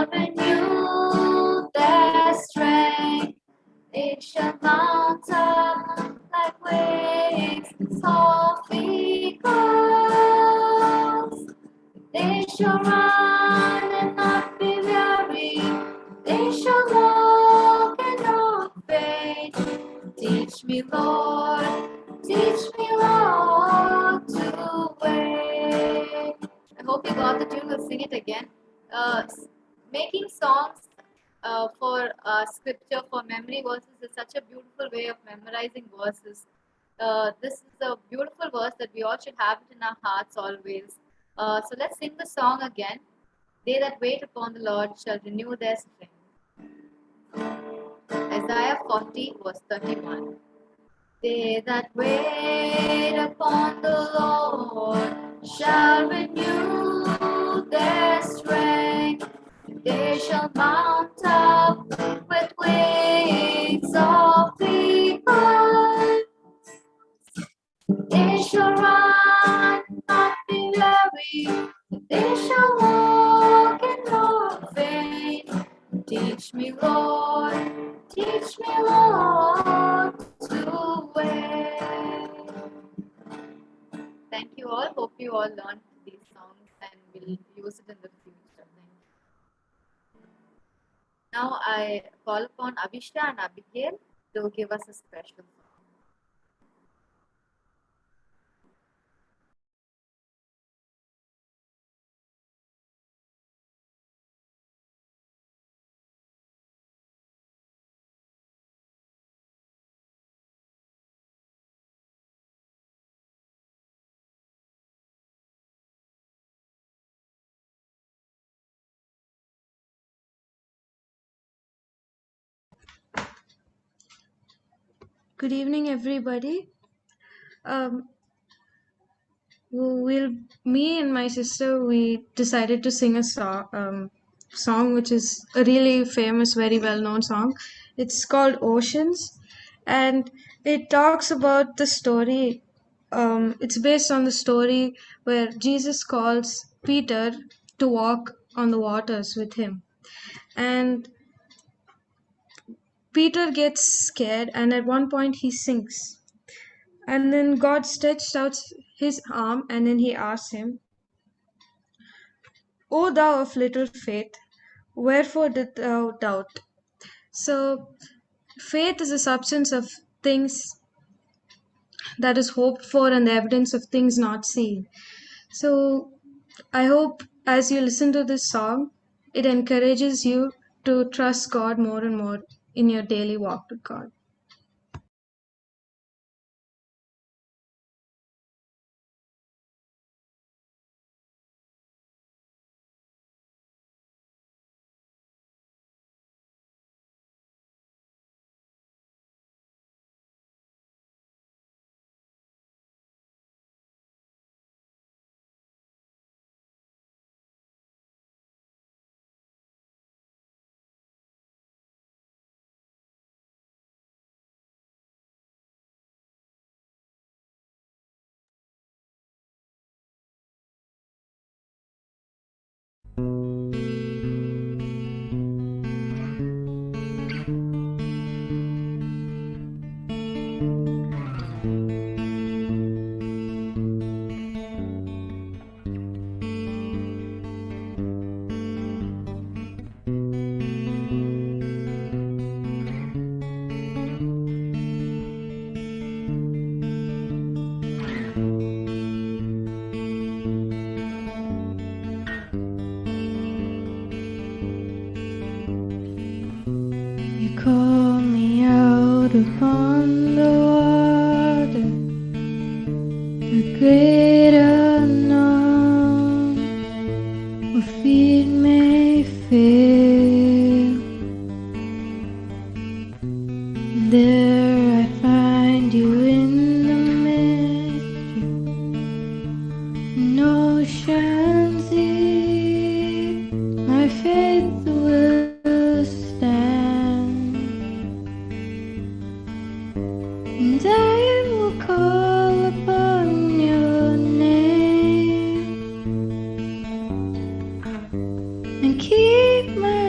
shall renew their strength. They shall mount up like wings of eagles. They shall run and not be weary. They shall walk and not faint. Teach me, Lord, to wait. I hope you got the tune. We'll sing it again. Making songs for scripture, for memory verses, is such a beautiful way of memorizing verses. This is a beautiful verse that we all should have it in our hearts always. So let's sing the song again. They that wait upon the Lord shall renew their strength. Isaiah 40 verse 31. They that wait upon the Lord shall renew their strength. They shall mount up with wings of eagles. They shall run, not be weary. They shall walk and not faint. Teach me, Lord, to wait. Thank you all. Hope you all learned these songs and will use it in the future. Now I call upon Abhisha and Abigail to give us a special song. Good evening, everybody. Me and my sister, we decided to sing a song which is a really famous, very well-known song. It's called Oceans, and it talks about the story. It's based on the story where Jesus calls Peter to walk on the waters with him, and Peter gets scared, and at one point he sinks. And then God stretched out his arm, and then he asked him, O thou of little faith, wherefore didst thou doubt? So, faith is a substance of things that is hoped for and the evidence of things not seen. So, I hope as you listen to this song, it encourages you to trust God more and more in your daily walk with God. You call me out upon the water, the great unknown, where feet may fail. There I find you in the mystery, in oceans deep. My faith will stand, and I will call upon your name and keep my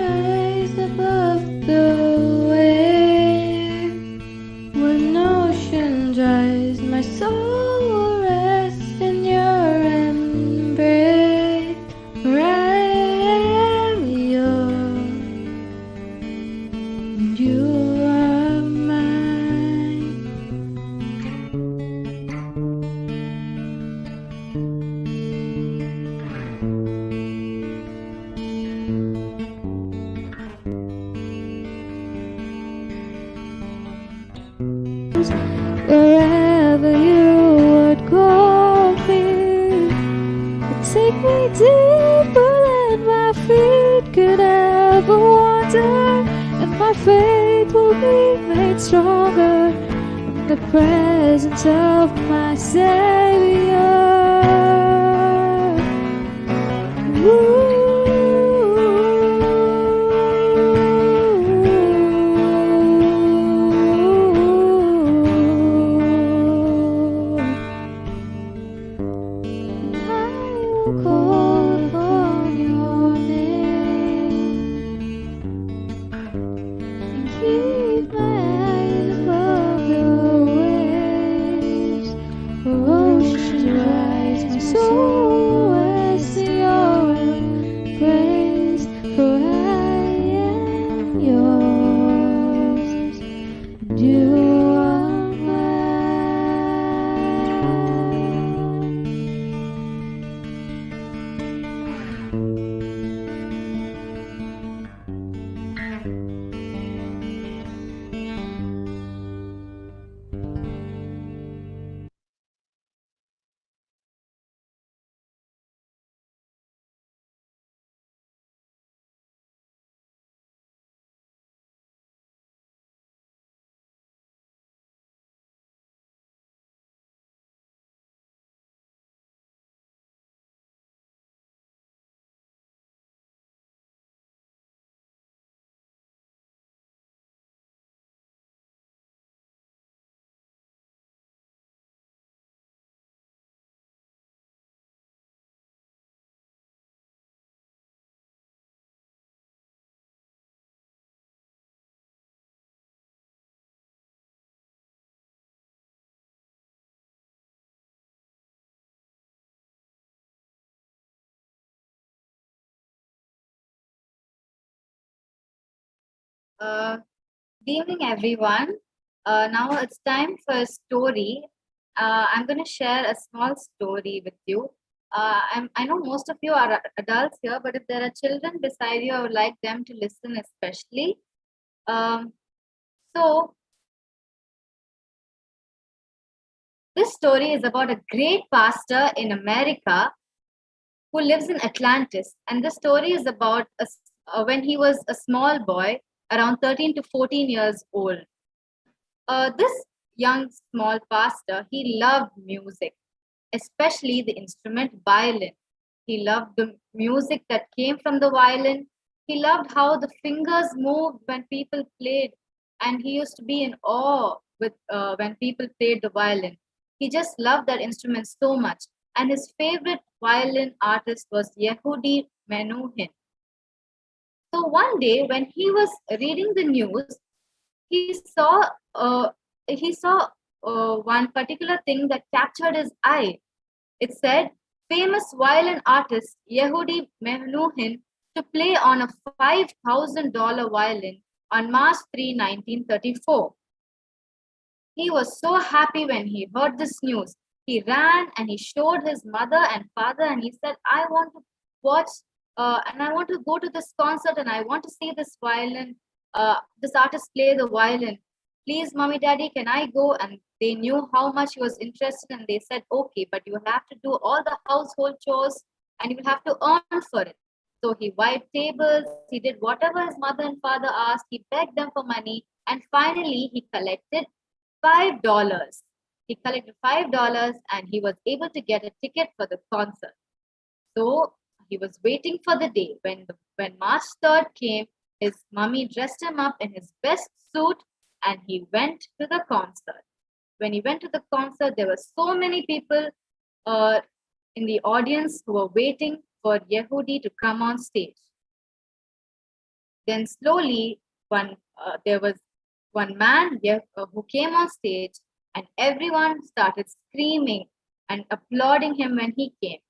time, and my faith will be made stronger in the presence of my Savior. Call upon your name and keep my eyes above the waves. For oceans rise, my soul rests in your embrace. For I am yours, and you are mine. Uh, Good evening, everyone. Now it's time for a story. I'm going to share a small story with you. I know most of you are adults here, but if there are children beside you, I would like them to listen especially. Um, so, this story is about a great pastor in America who lives in Atlantis. And the story is about when he was a small boy, around 13 to 14 years old. This young small pastor, he loved music, especially the instrument violin. He loved the music that came from the violin. He loved how the fingers moved when people played, and he used to be in awe with when people played the violin. He just loved that instrument so much, and his favorite violin artist was Yehudi Menuhin. So one day, when he was reading the news, he saw uh, one particular thing that captured his eye. It said, famous violin artist Yehudi Menuhin to play on a $5,000 violin on March 3, 1934. He was so happy when he heard this news. He ran and he showed his mother and father, and he said, I want to watch and I want to go to this concert, and I want to see this violin, this artist play the violin. Please, mommy, daddy, can I go? And they knew how much he was interested, and they said, okay, but you will have to do all the household chores and you will have to earn for it. So he wiped tables, he did whatever his mother and father asked, he begged them for money, and finally he collected $5. He collected $5 and he was able to get a ticket for the concert. So he was waiting for the day when March 3rd came. His mummy dressed him up in his best suit and he went to the concert. When he went to the concert, there were so many people in the audience who were waiting for Yehudi to come on stage. Then slowly, there was one man who came on stage, and everyone started screaming and applauding him when he came.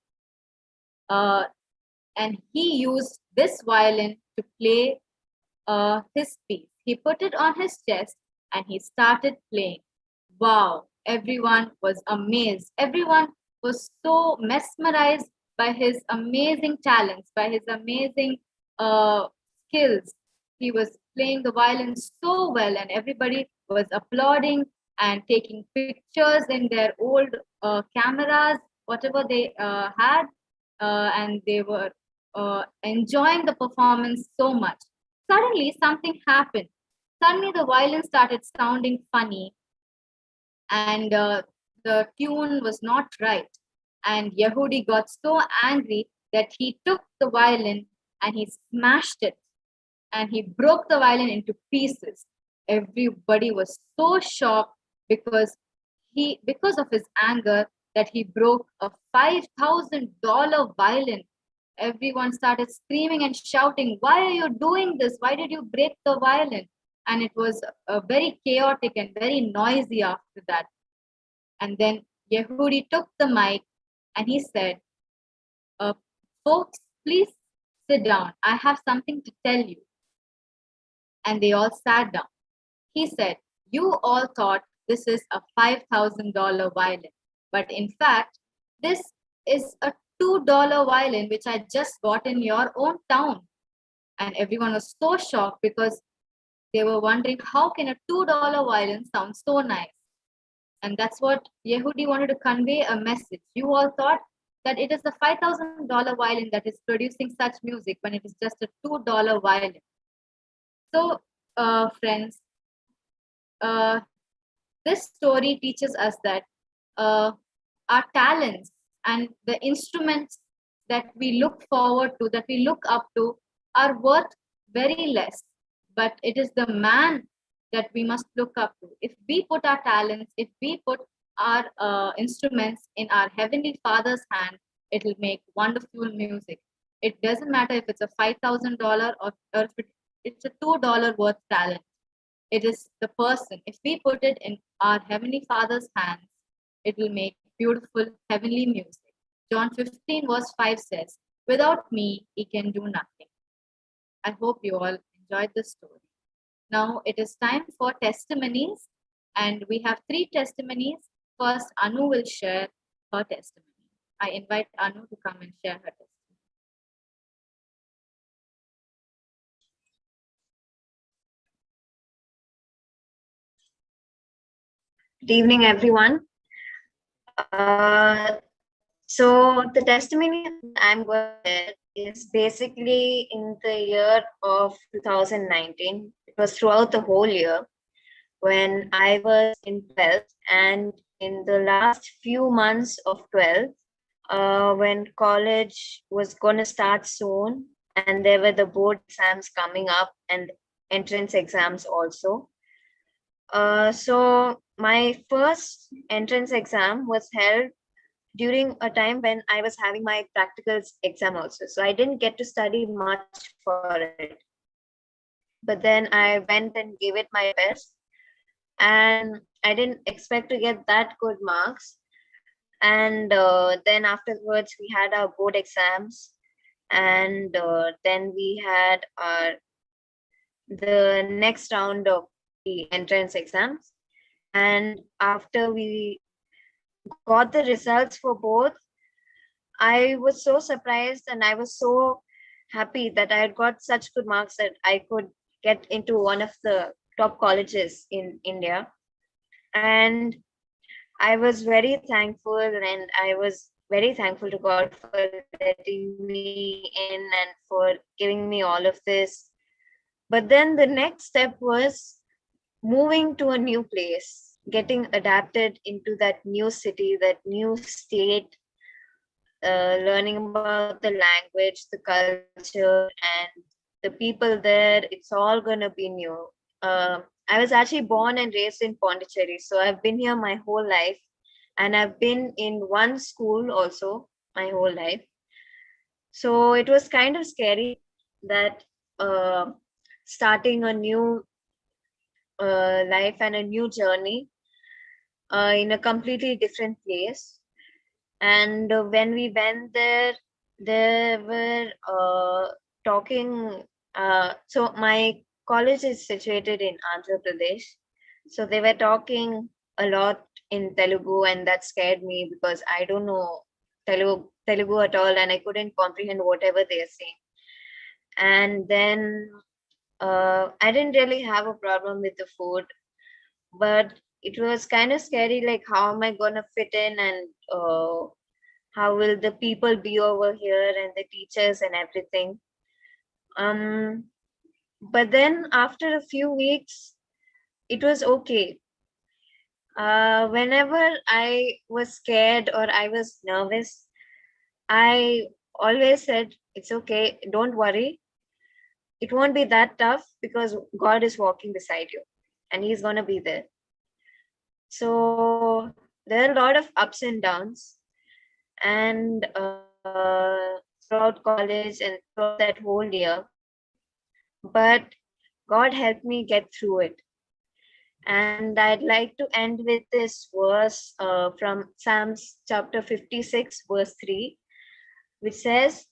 And he used this violin to play his piece. He put it on his chest and he started playing. Wow, everyone was amazed. Everyone was so mesmerized by his amazing talents, by his amazing skills. He was playing the violin so well, and everybody was applauding and taking pictures in their old cameras, whatever they had, and they were enjoying the performance so much. Suddenly, something happened. Suddenly, the violin started sounding funny, and the tune was not right. And Yehudi got so angry that he took the violin and he smashed it, and he broke the violin into pieces. Everybody was so shocked because of his anger that he broke a $5,000 violin. Everyone started screaming and shouting, "Why are you doing this? Why did you break the violin?" And it was very chaotic and very noisy after that. And then Yehudi took the mic and he said, uh, "Folks, please sit down. I have something to tell you." And they all sat down. He said, "You all thought this is a $5,000 violin, but in fact, this is a $2 violin which I just got in your own town." And everyone was so shocked because they were wondering, how can a $2 violin sound so nice? And that's what Yehudi wanted to convey a message. You all thought that it is the $5,000 violin that is producing such music when it is just a $2 violin. So, friends, uh, this story teaches us that uh, our talents and the instruments that we look forward to, that we look up to, are worth very less. But it is the man that we must look up to. If we put our talents, if we put our instruments in our Heavenly Father's hand, it will make wonderful music. It doesn't matter if it's a $5,000 or if it's a $2 worth talent. It is the person. If we put it in our Heavenly Father's hands, it will make beautiful heavenly music. John 15, verse 5 says, "Without me, he can do nothing." I hope you all enjoyed this story. Now it is time for testimonies, and we have three testimonies. First, Anu will share her testimony. I invite Anu to come and share her testimony. Good evening, everyone. So the testimony I'm going to share is basically in the year of 2019. It was throughout the whole year when I was in 12th, and in the last few months of 12th, when college was going to start soon, and there were the board exams coming up and entrance exams also. So my first entrance exam was held during a time when I was having my practicals exam also. So I didn't get to study much for it. But then I went and gave it my best. And I didn't expect to get that good marks. And then afterwards, we had our board exams. And then we had the next round of the entrance exams. And after we got the results for both, I was so surprised and I was so happy that I had got such good marks that I could get into one of the top colleges in India. And I was very thankful, and I was very thankful to God for letting me in and for giving me all of this. But then the next step was moving to a new place, getting adapted into that new city, that new state, learning about the language, the culture, and the people there. It's all going to be new. I was actually born and raised in Pondicherry, so I've been here my whole life, and I've been in one school also my whole life. So it was kind of scary that starting a new life and a new journey in a completely different place. And when we went there, they were talking. So my college is situated in Andhra Pradesh. So they were talking a lot in Telugu, and that scared me because I don't know Telugu at all, and I couldn't comprehend whatever they are saying. And then I didn't really have a problem with the food, but it was kind of scary, like how am I gonna fit in, and how will the people be over here and the teachers and everything. um But then after a few weeks, it was okay. Whenever I was scared or I was nervous, I always said, it's okay, don't worry. It won't be that tough because God is walking beside you and He's going to be there. So there are a lot of ups and downs. And throughout college and throughout that whole year, but God helped me get through it. And I'd like to end with this verse from Psalms chapter 56, verse 3, which says,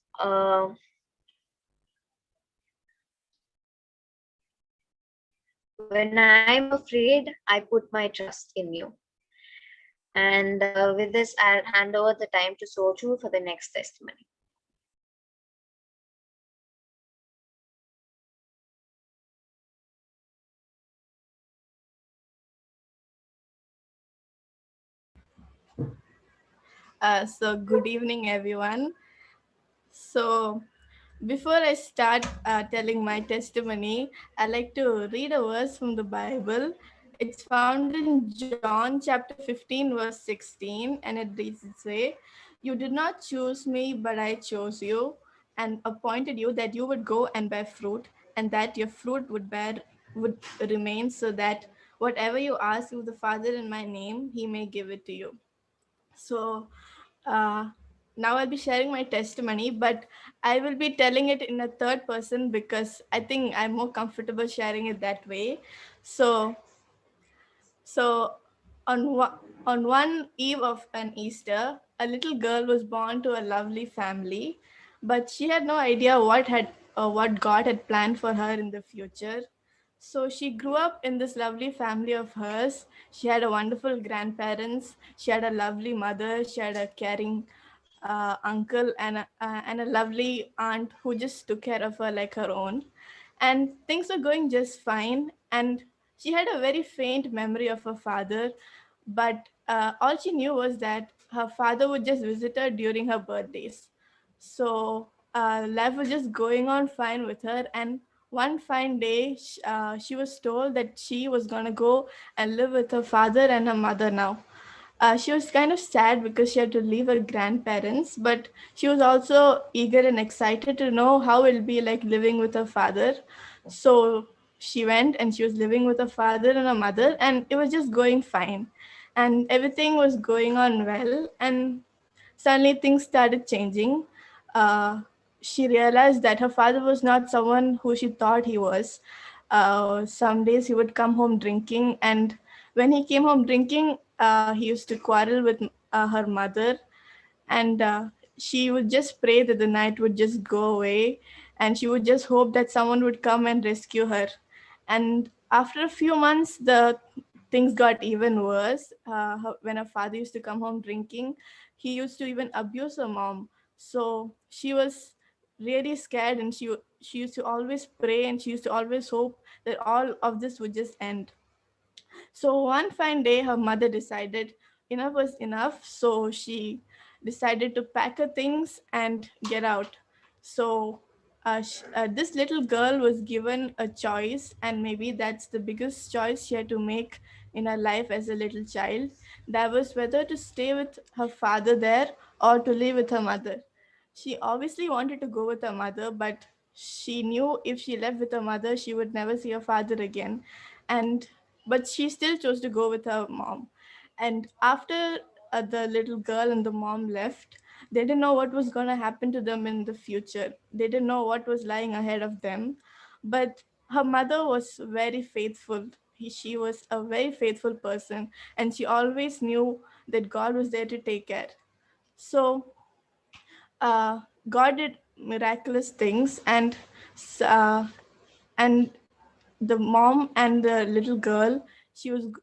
when I'm afraid, I put my trust in you. And with this, I'll hand over the time to Sochu for the next testimony. So good evening, everyone. So before I start telling my testimony, I like to read a verse from the Bible. It's found in John chapter 15, verse 16, and it reads this way: "You did not choose me, but I chose you and appointed you that you would go and bear fruit, and that your fruit would remain, so that whatever you ask of the Father in my name, He may give it to you." So uh, now I'll be sharing my testimony, but I will be telling it in a third person because I think I'm more comfortable sharing it that way. So, so on one eve of an Easter, a little girl was born to a lovely family, but she had no idea what God had planned for her in the future. So she grew up in this lovely family of hers. She had a wonderful grandparents. She had a lovely mother. She had a caring uncle and a lovely aunt who just took care of her like her own. And things were going just fine. And she had a very faint memory of her father, but all she knew was that her father would just visit her during her birthdays. So life was just going on fine with her. And one fine day, she was told that she was going to go and live with her father and her mother now. She was kind of sad because she had to leave her grandparents, but she was also eager and excited to know how it'll be like living with her father. So she went and she was living with her father and her mother, and it was just going fine. And everything was going on well. And suddenly things started changing. Uh, she realized that her father was not someone who she thought he was. Some days he would come home drinking, and when he came home drinking, he used to quarrel with her mother, and she would just pray that the night would just go away, and she would just hope that someone would come and rescue her. And after a few months, the things got even worse. When her father used to come home drinking, he used to even abuse her mom. So she was really scared, and she used to always pray, and she used to always hope that all of this would just end. So one fine day, her mother decided enough was enough. So she decided to pack her things and get out. So this little girl was given a choice, and maybe that's the biggest choice she had to make in her life as a little child. That was whether to stay with her father there or to live with her mother. She obviously wanted to go with her mother, but she knew if she left with her mother, she would never see her father again. And but she still chose to go with her mom. And after the little girl and the mom left, they didn't know what was going to happen to them in the future. They didn't know what was lying ahead of them. But her mother was very faithful. She was a very faithful person, and she always knew that God was there to take care. So uh, God did miraculous things, uh, and the mom and the little girl,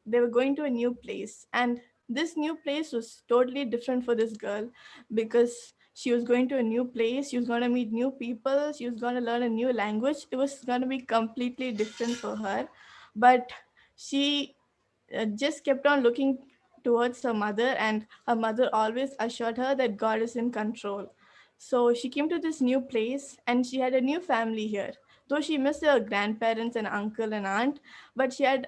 they were going to a new place, and this new place was totally different for this girl because she was going to a new place. She was going to meet new people. She was going to learn a new language. It was going to be completely different for her, but she just kept on looking towards her mother, and her mother always assured her that God is in control. So she came to this new place, and she had a new family here. though she missed her grandparents and uncle and aunt, but she had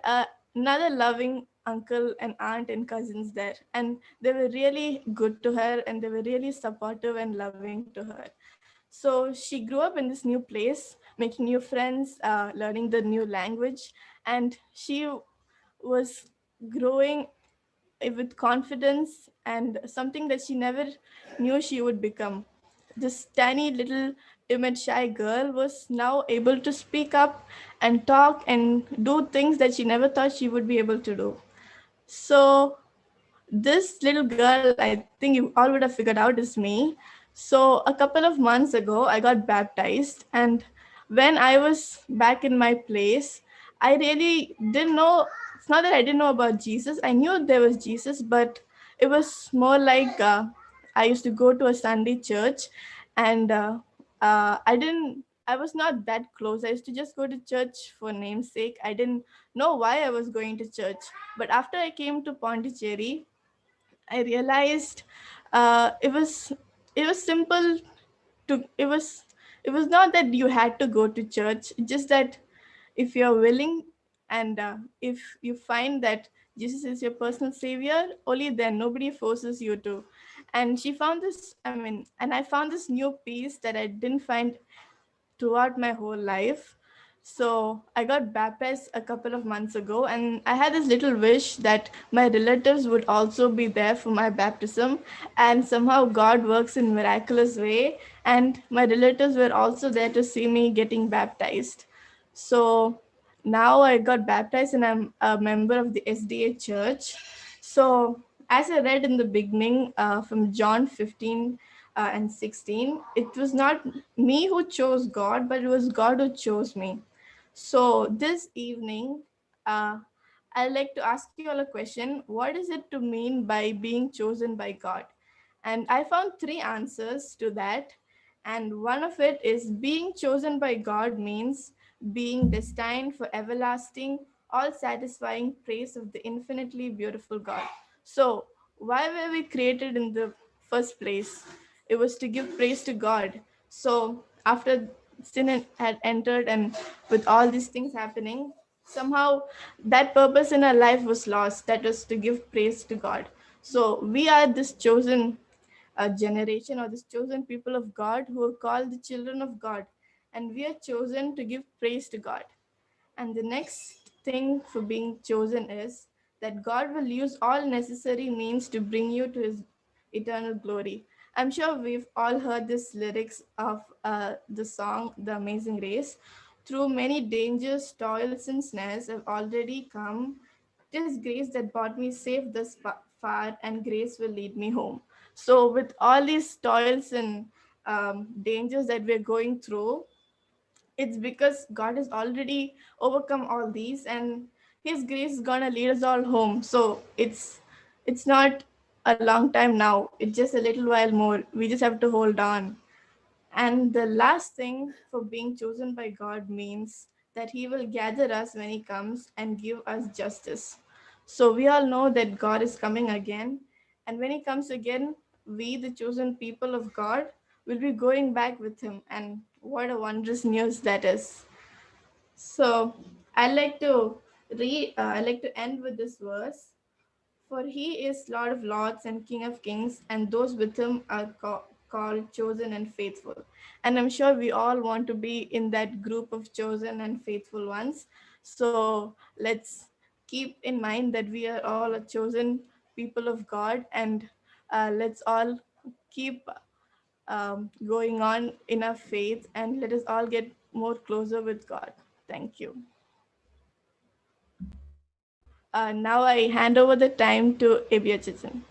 another loving uncle and aunt and cousins there, and they were really good to her, and they were really supportive and loving to her. So she grew up in this new place, making new friends, learning the new language, and she was growing with confidence and something that she never knew she would become. This tiny little timid shy girl was now able to speak up and talk and do things that she never thought she would be able to do. So this little girl, I think you all would have figured out, is me. So a couple of months ago, I got baptized, and when I was back in my place, I really didn't know. It's not that I didn't know about Jesus. I knew there was Jesus, but it was more like I used to go to a Sunday church, and I didn't. I was not that close. I used to just go to church for namesake. I didn't know why I was going to church. But after I came to Pondicherry, I realized it was simple to it was not that you had to go to church, just that if you're willing, and if you find that Jesus is your personal savior, only then nobody forces you to. And she found this, and I found this new peace that I didn't find throughout my whole life. So I got baptized a couple of months ago, and I had this little wish that my relatives would also be there for my baptism. And somehow God works in miraculous way, and my relatives were also there to see me getting baptized. So now I got baptized, and I'm a member of the SDA church. So as I read in the beginning from John 15 and 16, it was not me who chose God, but it was God who chose me. So this evening, I'd like to ask you all a question. What is it to mean by being chosen by God? And I found three answers to that. And one of it is being chosen by God means being destined for everlasting, all satisfying praise of the infinitely beautiful God. So, why were we created in the first place? It was to give praise to God. So, after sin had entered, and with all these things happening, somehow that purpose in our life was lost. That was to give praise to God. So, we are this chosen generation, or this chosen people of God, who are called the children of God, and we are chosen to give praise to God. And the next thing for being chosen is that God will use all necessary means to bring you to his eternal glory. I'm sure we've all heard this lyrics of the song The Amazing Race. Through many dangers, toils, and snares have already come. 'Tis grace that brought me safe thus far, and grace will lead me home. So, with all these toils and dangers that we're going through, it's because God has already overcome all these, and his grace is gonna lead us all home. So it's not a long time now, it's just a little while more. We just have to hold on. And the last thing for being chosen by God means that he will gather us when he comes and give us justice. So we all know that God is coming again. And when he comes again, we, the chosen people of God, will be going back with him. And what a wondrous news that is. So I'd like to end with this verse. For he is Lord of lords and King of kings, and those with him are called, chosen, and faithful. And I'm sure we all want to be in that group of chosen and faithful ones. So let's keep in mind that we are all a chosen people of God, and let's all keep going on in our faith, and let us all get more closer with God. Thank you. Now I hand over the time to Abhyachitan.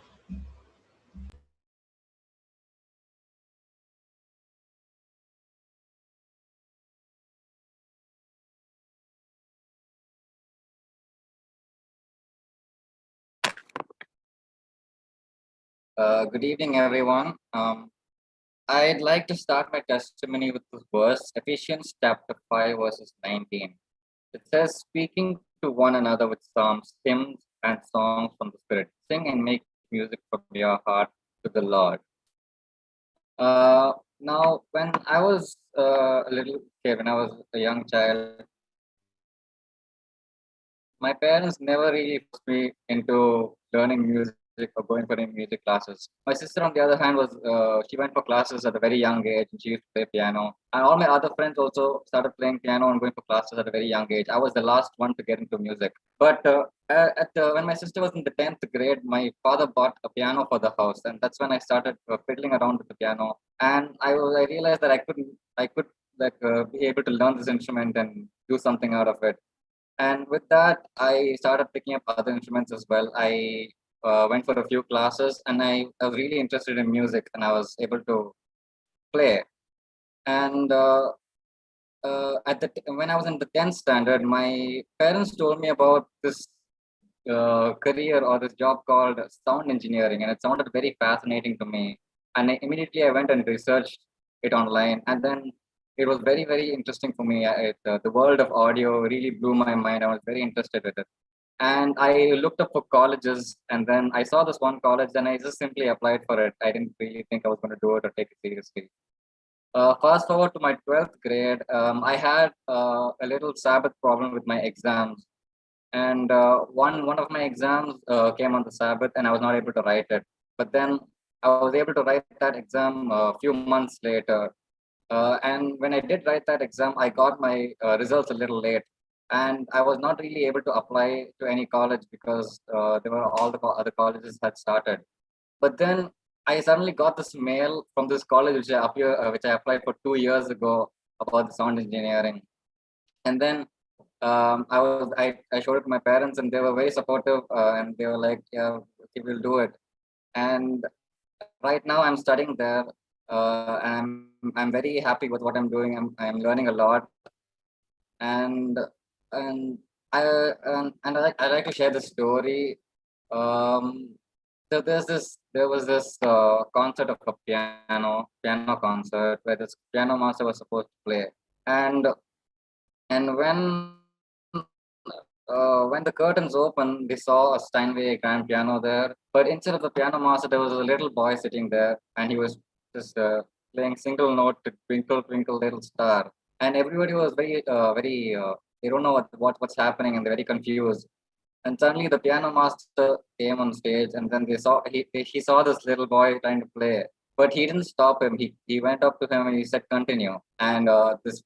Good evening, everyone. I'd like to start my testimony with this verse, Ephesians chapter 5, verses 19. It says, speaking to one another with psalms, hymns, and songs from the Spirit. Sing and make music from your heart to the Lord. Now, when I was a little kid, when I was a young child, my parents never really forced me into learning music or going for any music classes. My sister, on the other hand, she went for classes at a very young age and she used to play piano. And all my other friends also started playing piano and going for classes at a very young age. I was the last one to get into music. But when my sister was in the 10th grade, my father bought a piano for the house. And that's when I started fiddling around with the piano. And I realized that I could be able to learn this instrument and do something out of it. And with that, I started picking up other instruments as well. I went for a few classes and I was really interested in music and I was able to play. And when I was in the 10th standard, my parents told me about this career or this job called sound engineering, and it sounded very fascinating to me. And immediately I went and researched it online, and then it was very, very interesting for me. The world of audio really blew my mind. I was very interested with it. And I looked up for colleges, and then I saw this one college, and I just simply applied for it. I didn't really think I was going to do it or take it seriously. Fast forward to my 12th grade, I had a little Sabbath problem with my exams. And one of my exams came on the Sabbath, and I was not able to write it. But then I was able to write that exam a few months later. And when I did write that exam, I got my results a little late, and I was not really able to apply to any college because there were all the other colleges had started. But then I suddenly got this mail from this college which I applied for 2 years ago about the sound engineering. And then I showed it to my parents, and they were very supportive, and they were like, "Yeah, okay, we'll do it." And right now, I'm studying there, and I'm very happy with what I'm doing. I'm learning a lot, and and I like to share the story. Um, there was this concert of a piano concert where this piano master was supposed to play, and when the curtains opened, we saw a Steinway grand piano there. But instead of the piano master, there was a little boy sitting there, and he was just playing single note to Twinkle Twinkle Little Star. And everybody was they don't know what's happening, and they're very confused. And suddenly the piano master came on stage, and then he saw this little boy trying to play, but he didn't stop him. He went up to him and he said, "Continue." And this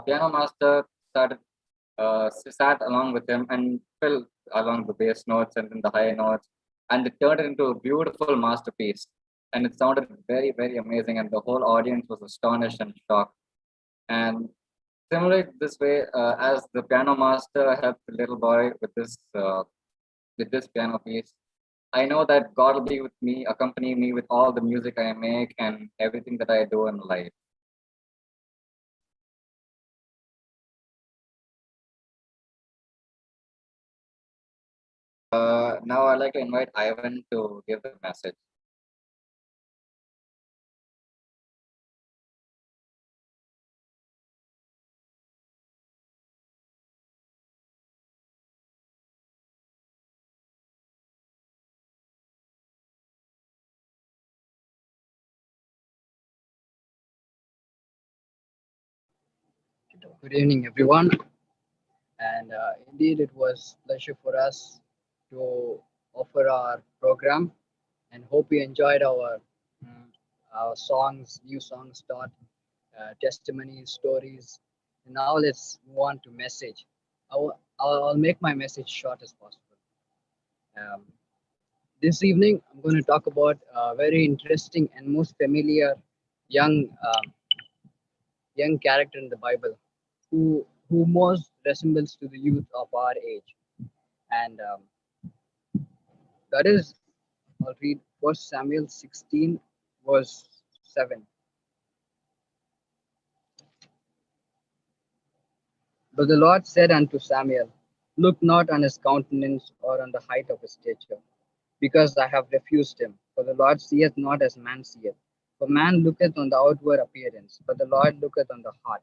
piano master sat along with him and fell along the bass notes and then the high notes, and it turned it into a beautiful masterpiece. And it sounded very, very amazing, and the whole audience was astonished and shocked. And similarly, this way, as the piano master helped the little boy with this piano piece, I know that God will be with me, accompany me with all the music I make and everything that I do in life. Now I'd like to invite Ivan to give the message. Good evening, everyone. And indeed, it was pleasure for us to offer our program, and hope you enjoyed our songs, new songs taught, testimonies, stories. And now let's move on to message. I'll make my message short as possible. Um, this evening, I'm going to talk about a very interesting and most familiar young young character in the Bible, who most resembles to the youth of our age, and that is, I'll read 1 Samuel 16, verse 7. But the Lord said unto Samuel, Look not on his countenance or on the height of his stature, because I have refused him. For the Lord seeth not as man seeth. For man looketh on the outward appearance, but the Lord looketh on the heart.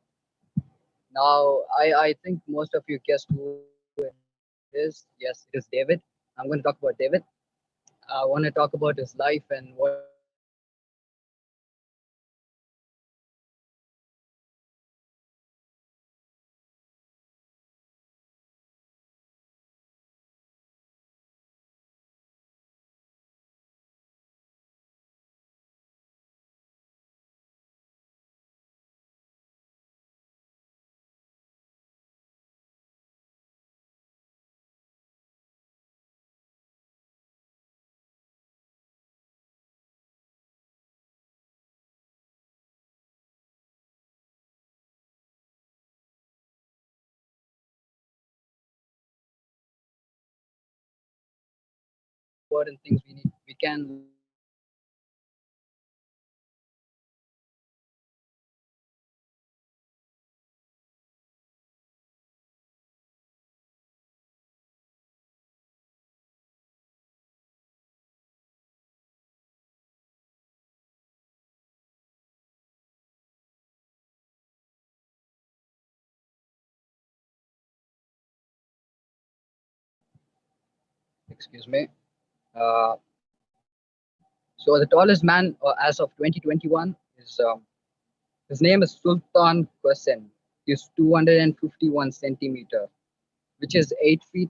Now, I think most of you guessed who it is. Yes, it is David. I'm going to talk about David. I want to talk about his life and what he did important things we can excuse me. Uh, so the tallest man as of 2021 is his name is Sultan Qasim. He's 251 centimeter, which is 8 feet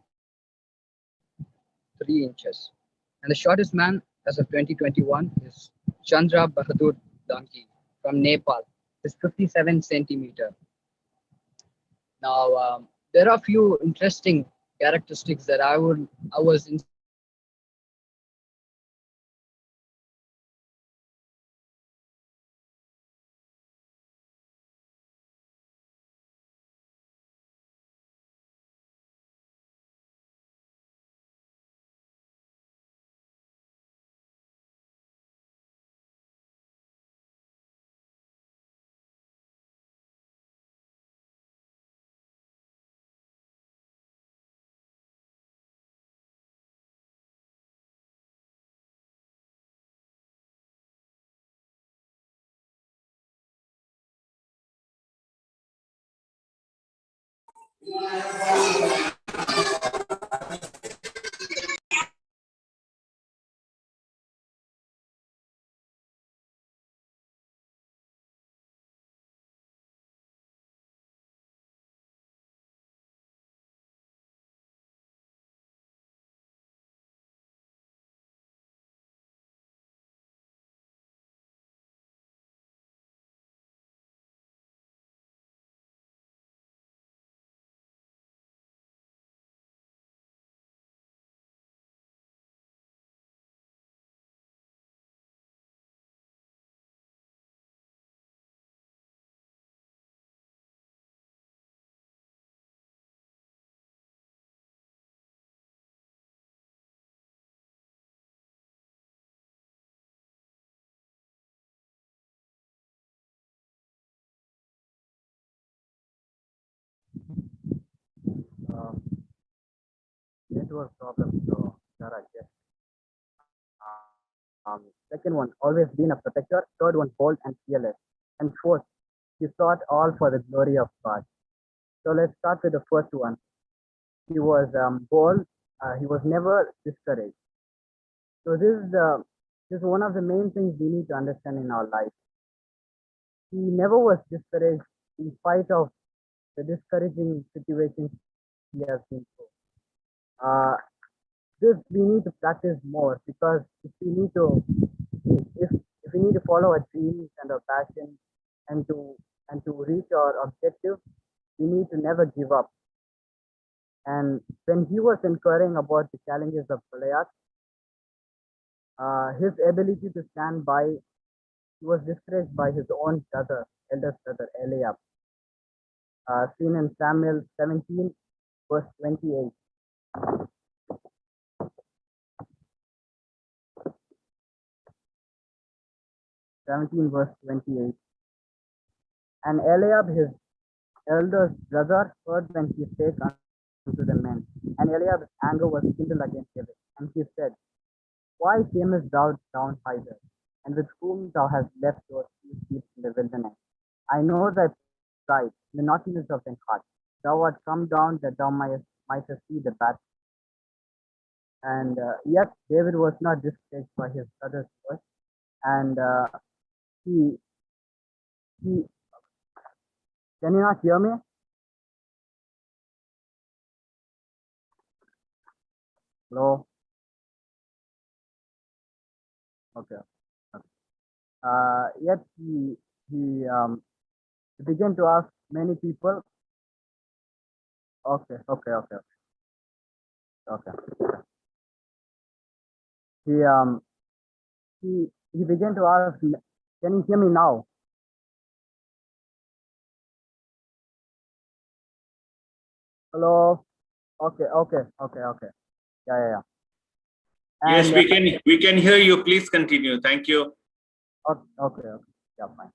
3 inches. And the shortest man as of 2021 is Chandra Bahadur Danki from Nepal. Is 57 centimeter. Now, there are a few interesting characteristics that I was inspired by um, network problems. So, Sarah, yes. Second one, always been a protector. Third one, bold and fearless. And fourth, he sought all for the glory of God. So let's start with the first one. He was bold. He was never discouraged. So this is one of the main things we need to understand in our life. He never was discouraged in spite of the discouraging situations he has been through. Uh, this we need to practice more because if if we need to follow our dreams and our passion and to reach our objective, we need to never give up. And when he was inquiring about the challenges of Goliath, his ability to stand by, he was discouraged by his own brother, elder brother Eliab, seen in Samuel 17, verse 28. 17 verse 28. And Eliab, his elder brother, heard when he spake unto the men. And Eliab's anger was kindled against David. And he said, Why camest thou down hither? And with whom thou hast left those few sheep in the wilderness? I know thy pride, the naughtiness of thine heart. Thou art come down that thou mightest see the battle. And yet David was not discouraged by his brother's words. And he can you not hear me? Hello? Okay. Yet he began to ask many people. Okay. He began to ask. Can you hear me now? Hello. Okay. Yeah. Yes, And we can hear you. Please continue. Thank you. okay, yeah, fine.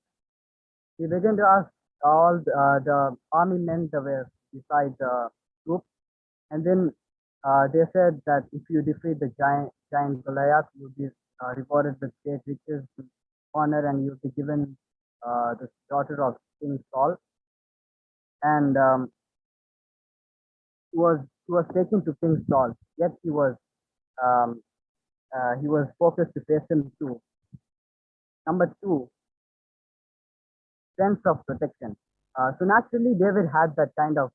He began to ask all the army men that were beside the group, and then they said that if you defeat the giant Goliath, you'll be rewarded with great riches, honor, and you'll be given the daughter of King Saul. And he was taken to King Saul, yet um, he was focused to face him too. Number two, sense of protection. So naturally, David had that kind of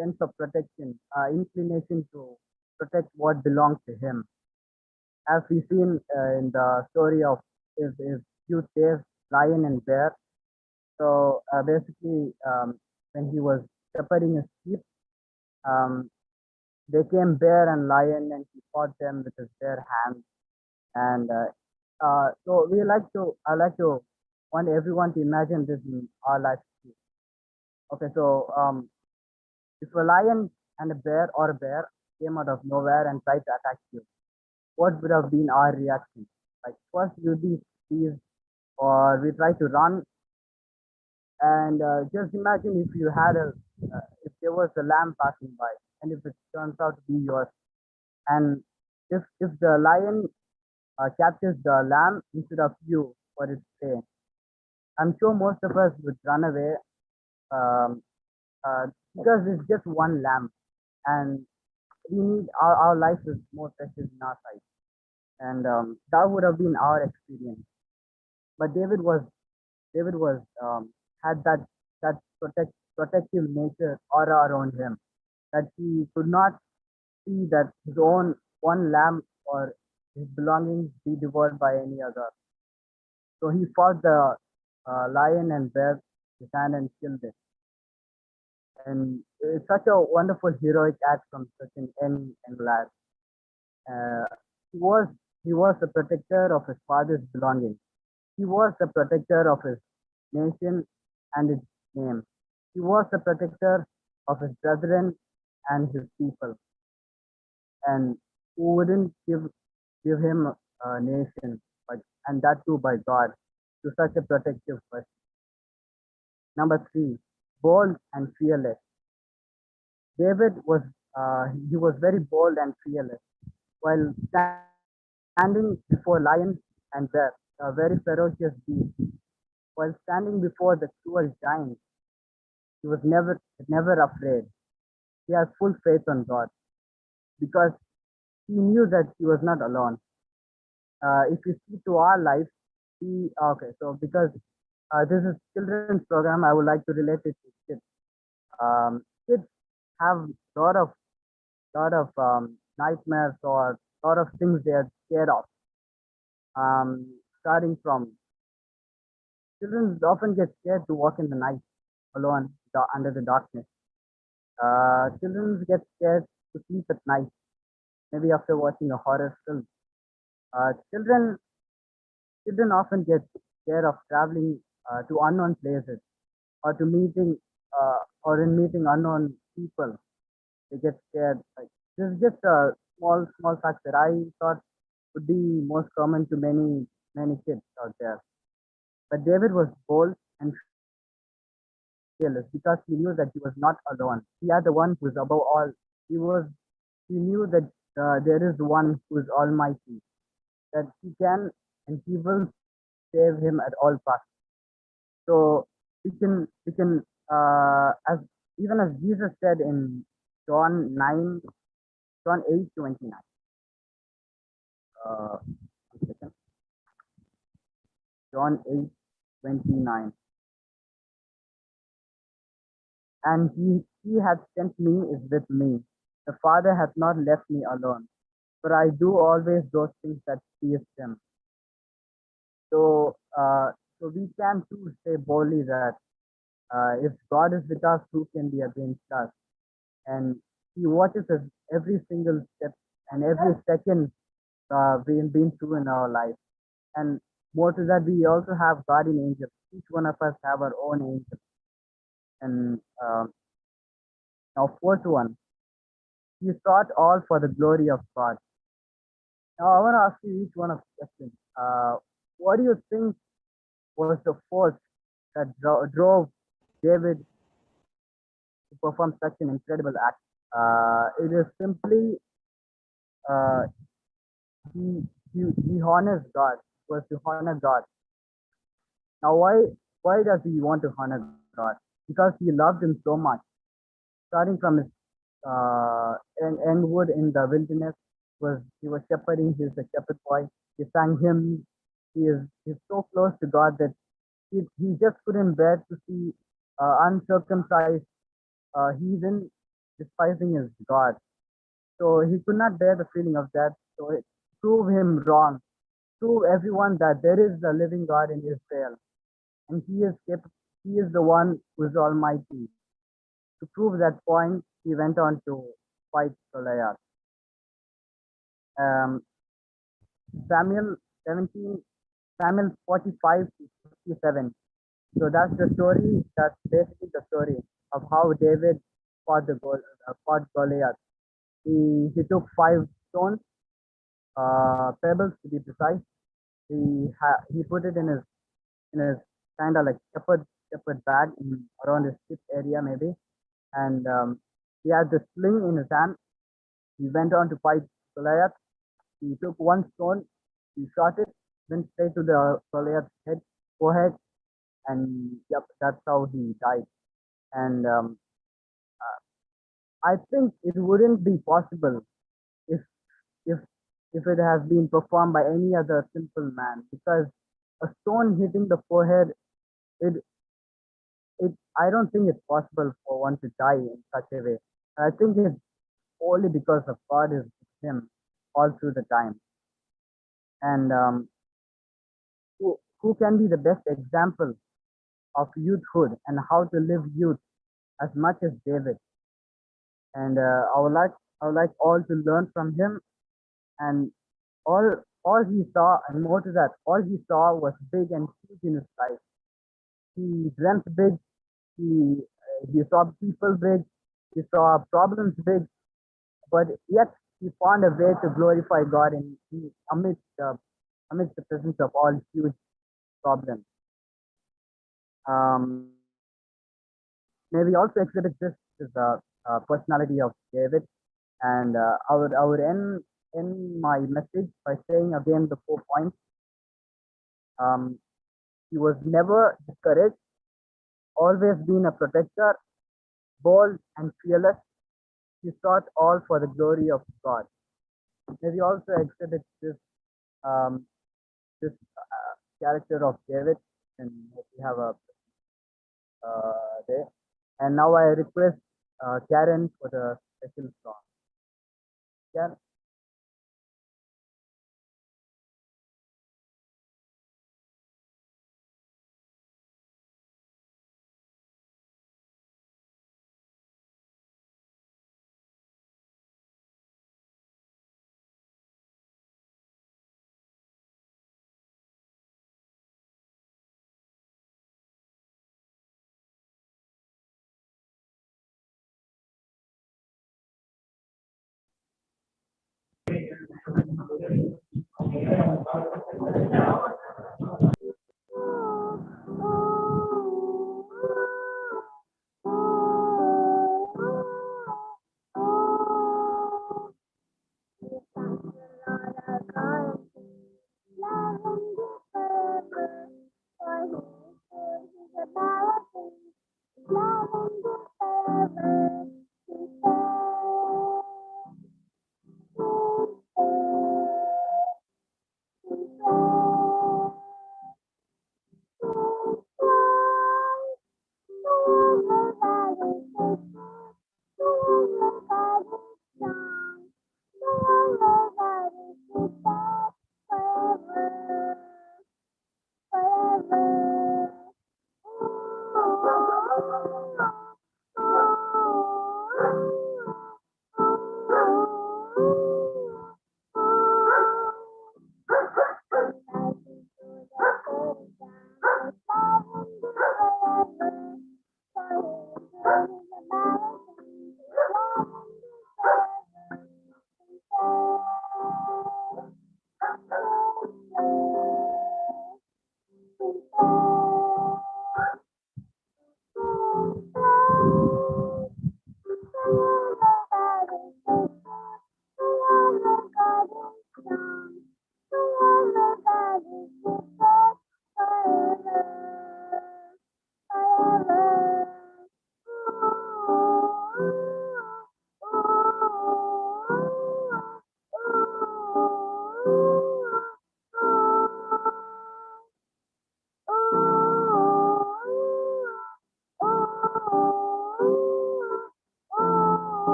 sense of protection, inclination to protect what belongs to him. As we've seen in the story of his youth days, lion and bear. So basically, when he was shepherding his sheep, um, they came bear and lion, and he fought them with his bare hands. And so I like to want everyone to imagine this in our lives too. Okay, so if a lion and a bear or a bear came out of nowhere and tried to attack you, what would have been our reaction? Like first you'd be squeezed, or we try to run. And just imagine if you had if there was a lamb passing by, and if it turns out to be yours, and if the lion captures the lamb instead of you for its prey, I'm sure most of us would run away, um, because it's just one lamb, and we need our life is more precious in our sight, and that would have been our experience. But David was had that protective nature aura around him, that he could not see that his own one lamb or his belongings be devoured by any other. So he fought the lion and bear his hand and killed it. And it's such a wonderful heroic act from such an young and lad. Uh, he was he was the protector of his father's belongings. He was the protector of his nation and its name. He was the protector of his brethren and his people, and who wouldn't give him a nation, but and that too by God, to such a protective person. Number three, bold and fearless. David was he was very bold and fearless while standing before lions and bears, a very ferocious beast. While standing before the cruel giant, he was never afraid. He had full faith on God because he knew that he was not alone. If you see to our life, okay. So because this is children's program, I would like to relate it to kids. Kids have lot of nightmares or lot of things they are scared of. Starting from children often get scared to walk in the night alone under the darkness. Children get scared to sleep at night, maybe after watching a horror film. Children often get scared of traveling to unknown places or to meeting or in meeting unknown people. They get scared. Like this is just a small fact that I thought would be most common to many kids out there. But David was bold and fearless because he knew that he was not alone. He had the one who is above all. He knew that there is one who is almighty, that he can and he will save him at all costs. So we can as even as Jesus said in John 8:29. One second. John 8:29. And he hath sent me is with me. The Father hath not left me alone, for I do always those things that please him. So so we can too say boldly that if God is with us, who can be against us? And he watches us every single step and every second we've been through in our life. And more to that, we also have guardian angels. Each one of us have our own angel. And now fourth one, he sought all for the glory of God. Now I want to ask you each one of the questions. What do you think was the force that drove David to perform such an incredible act? It is simply uh, he, he honors God, was to honor God. Now why does he want to honor God? Because he loved him so much. Starting from his Engwood in the wilderness, he was shepherding. He's a shepherd boy. He sang hymns. He's so close to God that he just couldn't bear to see uncircumcised heathen despising his God. So he could not bear the feeling of that. So it prove him wrong. Prove everyone that there is a living God in Israel, and He is the one who is Almighty. To prove that point, he went on to fight Goliath. Um, Samuel 17, Samuel 45 to 57. So that's the story. That's basically the story of how David fought Goliath. He took 5 stones, pebbles to be precise. He put it in his kind of like shepherd bag around his hip area maybe, and he had the sling in his hand. He went on to fight Goliath. He took 1 stone, he shot it, went straight to the Goliath's forehead, and yep, that's how he died. And I think it wouldn't be possible if if if it has been performed by any other simple man, because a stone hitting the forehead, it it I don't think it's possible for one to die in such a way. I think it's only because of God is with him all through the time. And who can be the best example of youthhood and how to live youth as much as David? And I would like all to learn from him. And all he saw, and more to that, all he saw was big and huge in his life. He dreamt big. He saw people big. He saw problems big, but yet he found a way to glorify God amidst the presence of all huge problems. Um, Maybe also exhibit this is the personality of David, and I would end my message by saying again the 4 points. He was never discouraged, always been a protector, bold and fearless. He sought all for the glory of God. Maybe also exhibit um, this character of David, and we have a day. And now I request Karen for the special song. Karen.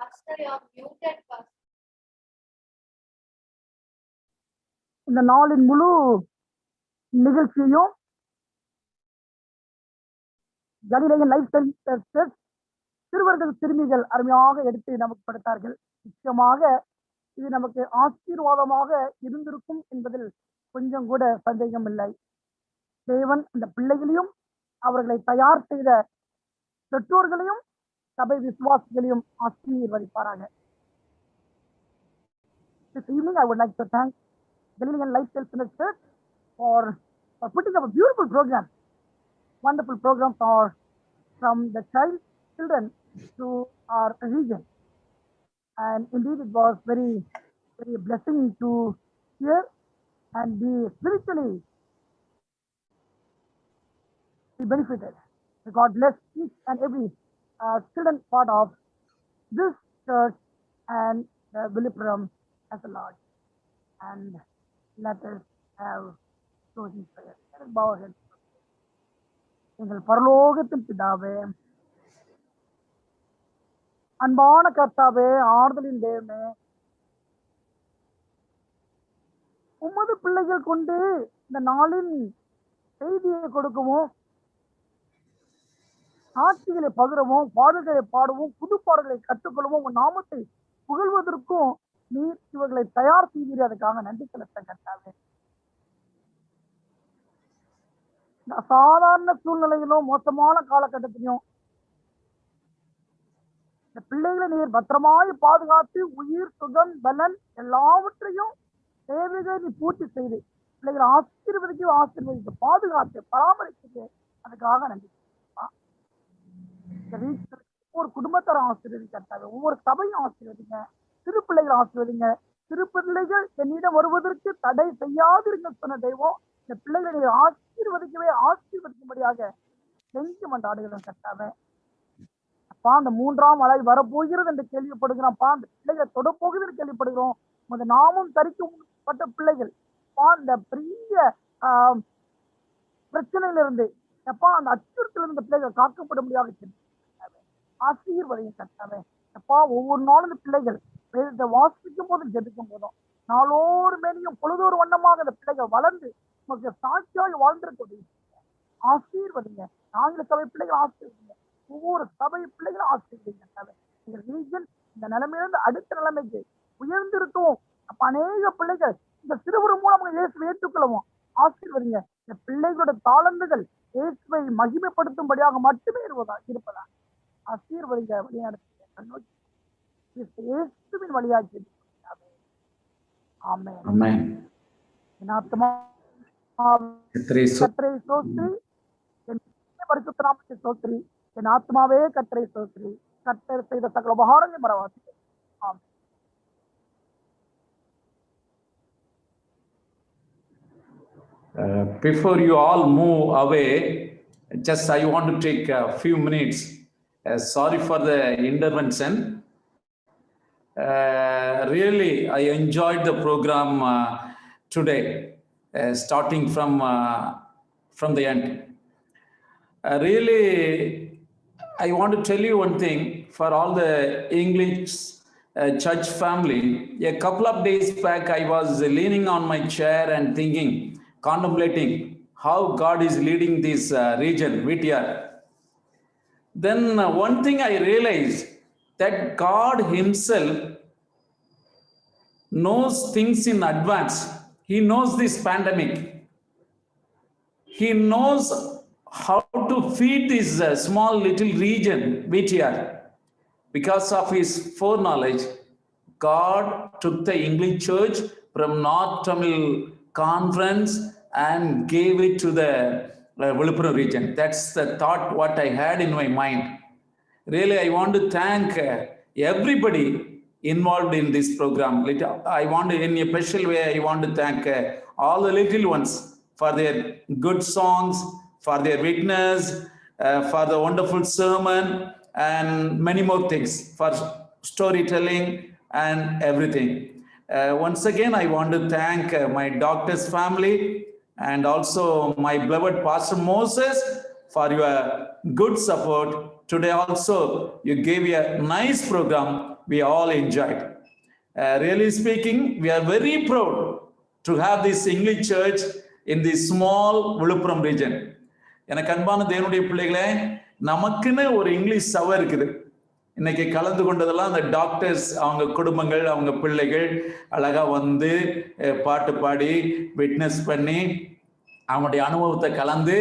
Pastor, you're muted, Pastor. இந்த நாளின் முழு நிகழ்ச்சியையும் கலிலேயன் life style search சிறுவர்கள் சிறுமிகள் அருமையாக எடுத்து நமக்கு படுத்தார்கள். நிச்சயமாக இது நமக்கு ஆசீர்வாதமாக இருந்திருக்கும் என்பதில் கொஞ்சம் கூட சந்தேகம் இல்லை. தேவன் அந்த பிள்ளைகளையும் அவர்களை தயார் செய்த பெற்றோர்களையும் சபை விசுவாசிகளையும் ஆசீர்வதிப்பாராக. This evening I would like to thank Galilean Lifestyle Church for putting up a beautiful program. Wonderful programs are from the children to our region. And indeed it was very, very blessing to hear and be spiritually benefited. God bless each and every children part of this church and Villipuram as a Lord. And let us have closing prayer. Let us bow our heads. எங்கள் பரலோகத்தின் பிதாவே, அன்பான கர்த்தாவே, ஆறுதலின் தேவனே, உமது பிள்ளைகள் கொண்டு இந்த நாளின் செய்தியை கொடுக்கவும், சாட்சிகளை பகிரவும், பாடல்களை பாடவும், புது பாடல்களை கற்றுக்கொள்ளவும், உன் நாமத்தை புகழ்வதற்கும் நீர் இவர்களை தயார் செய்தீர். அதுக்காக நன்றி செலுத்த கர்த்தாவே. சாதாரண சூழ்நிலையிலும் மோசமான காலகட்டத்திலும் இந்த பிள்ளைகளை நீர் பத்திரமாய் பாதுகாத்து உயிர் சுகம் பலன் எல்லாவற்றையும் தேவைகளை நீ பூர்த்தி செய்து பிள்ளைகளை ஆசீர்வதிக்க பாதுகாத்து பராமரித்து அதுக்காக நன்றி. ஒவ்வொரு குடும்பத்தார ஆசீர்வதிக்க, ஒவ்வொரு சபையும் ஆசீர்வதிங்க, சிறு பிள்ளைகளை ஆசீர்வதிங்க. சிறு பிள்ளைகள் என்னிடம் வருவதற்கு தடை செய்யாதிருங்க சொன்ன தெய்வம் இந்த பிள்ளைகளை ஆசீர்வதிக்கும்படியாக செஞ்சு மன்றாடுகிறோம் கர்த்தாவே. அப்பா, அந்த 3ஆம் அலை வரப்போகிறது என்று கேள்விப்படுகிறோம்ப்பா. அந்த பிள்ளைகளை தொடப்போகுது என்று கேள்விப்படுகிறோம். அந்த நாமும் தரிக்கப்பட்ட பிள்ளைகள் இந்த பெரிய பிரச்சனையிலிருந்து எப்பா அந்த அச்சுறுத்திலிருந்து பிள்ளைகள் காக்கப்படும்படியாக ஆசீர்வதியும் கர்த்தாவே. அப்பா, ஒவ்வொரு நாளும் இந்த பிள்ளைகள் வேதத்தை வாசிக்கும் போதும் ஜெபிக்கும் போதும் நாளோரு மேலையும் பொழுதோரு வண்ணமாக இந்த பிள்ளைகள் வளர்ந்து நமக்கு சாட்சியாக வாழ்ந்திருக்க ஆசீர்வதிங்க. ஆங்கில சபை பிள்ளைகள் ஆசீர்வதிங்க, ஒவ்வொரு சபை பிள்ளைகளும் ஆசீர்வதிங்க. இந்த ரீஜன் இந்த நிலைமையிலிருந்து அடுத்த நிலைமைக்கு உயர்ந்திருக்கவும் அப்ப அநேக பிள்ளைகள் இந்த சிறுவர் மூலமாக இயேசுவை ஏற்றுக்கொள்ளவும் ஆசீர்வதிங்க. இந்த பிள்ளைகளோட தாளந்துகள் இயேசுவை மகிமைப்படுத்தும்படியாக மட்டுமே இருப்பதா ஆசீர்வதிங்க. வழிநடத்துங்க, இயேசுவின் வழியாக்கி. ஆமென். என் ஆத்மா கர்த்தரை ஸ்தோத்திரி, என் பரிசுத்த நாமத்தை ஸ்தோத்திரி. என் ஆத்மாவே கர்த்தரை ஸ்தோத்திரி, கர்த்தர் செய்த சகல உபகாரங்களை மறவாசி. ஆமென். Before you all move away, just I want to take a few minutes. Sorry for the intervention. Really, I enjoyed the program today, starting from the end. Really, I want to tell you one thing for all the English church family. A couple of days back, I was leaning on my chair and thinking, contemplating how God is leading this region, VTR. Then one thing I realized, that God himself knows things in advance. He knows this pandemic. He knows how to feed this small little region, VTR. Because of his foreknowledge, God took the English church from North Tamil Conference and gave it to the Villipuram region. That's the thought what I had in my mind. Really, I want to thank everybody involved in this program. I want to, in a special way, I want to thank all the little ones for their good songs, for their witness, for the wonderful sermon, and many more things, for storytelling and everything. Once again, I want to thank my doctor's family and also my beloved Pastor Moses for your good support. Today also, you gave a nice program we all enjoyed. Really speaking, we are very proud to have this English church in this small Viluppuram region. எனக்கு அன்பான தேவனுடைய பிள்ளைகளே, நமக்குன்னு ஒரு English சபை இருக்குது. இன்னைக்கு கலந்து கொண்டதெல்லாம் அந்த டாக்டர்ஸ், அவங்க குடும்பங்கள், அவங்க பிள்ளைகள் அழகா வந்து பாட்டு பாடி விட்னஸ் பண்ணி அவங்களுடைய அனுபவத்தை கலந்து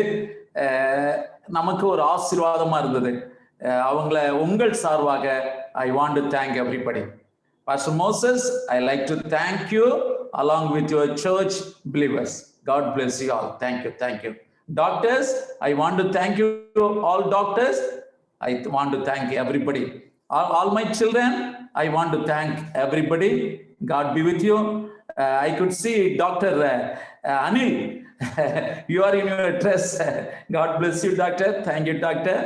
நமக்கு ஒரு ஆசீர்வாதமா இருந்தது. அவங்கள உங்கள் சார்பாக I want to thank everybody. Pastor Moses, I like to thank you along with your church believers. God bless you all. Thank you. Thank you. Doctors, I want to thank you all doctors. I want to thank everybody. All my children, I want to thank everybody. God be with you. I could see Dr. Anil. You are in your dress. God bless you, doctor. Thank you, doctor.